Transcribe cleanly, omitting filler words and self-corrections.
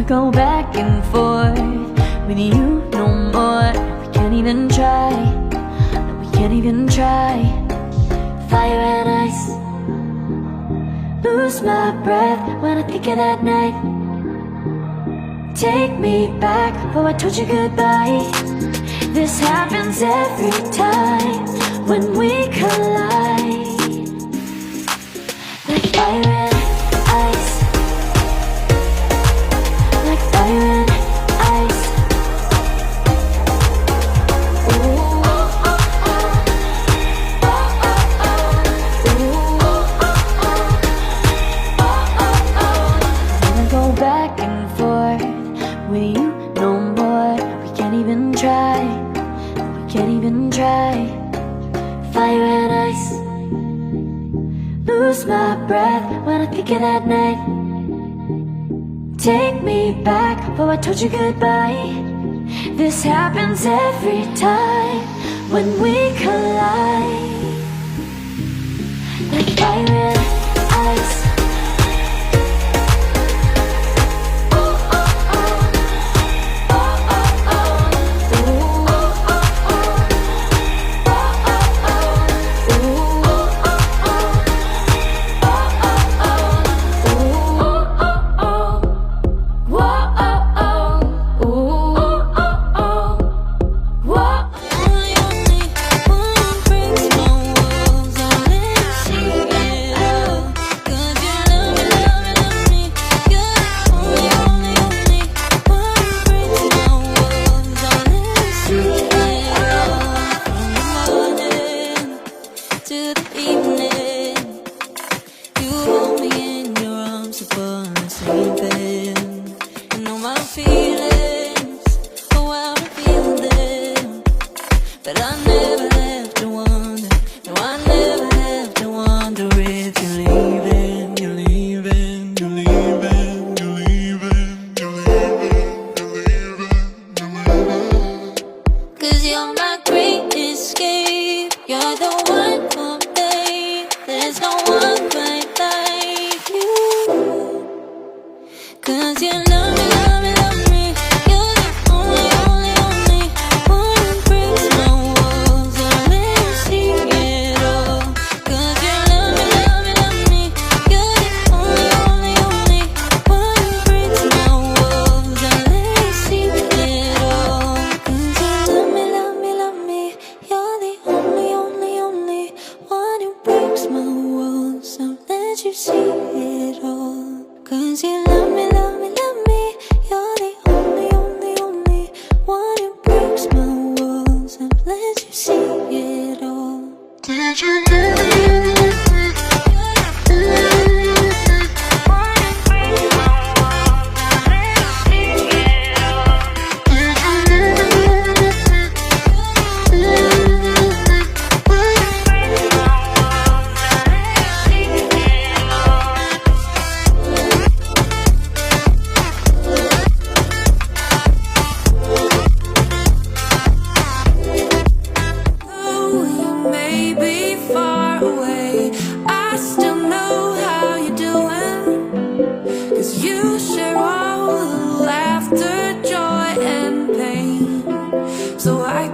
go back and forth with you no more. We can't even try, no, we can't even try. Fire and ice, lose my breath when I think of that night. Take me back, oh I told you goodbye. This happens every time when we collide. Like fire and ice, like fire and ice. Ooh, oh, oh, oh. Oh, oh, oh. Ooh, oh, oh, oh. Oh, oh, oh. Wanna go back and forth with you no more. We can't even try, we can't even try. Fire and ice, lose my breath when I think of that night. Take me back, oh I told you goodbye. This happens every time when we collide. Like fire and ice. But I never have to wonder, no I never have to wonder if you're leaving, you're leaving, you're leaving, you're leaving, you're leaving, you're leaving, you're leaving. 'Cause you're my great escape, you're the one for me, there's no one quite like you. 'Cause you love me, love me, love me, you're the only, only, only one who breaks my walls and let me see it all. 'Cause you love me, love me, love me, you're the only, only, only one who breaks my walls and let me see it all. 'Cause you love me, love me, love me, you're the only, only, only one who breaks my walls and let you see it all. 'Cause you love me, love me, love me, you're the only, only, only one who breaks my walls and lets you see it all. Did you love me? I still know how you're doing, 'cause you share all the laughter, joy and pain. So I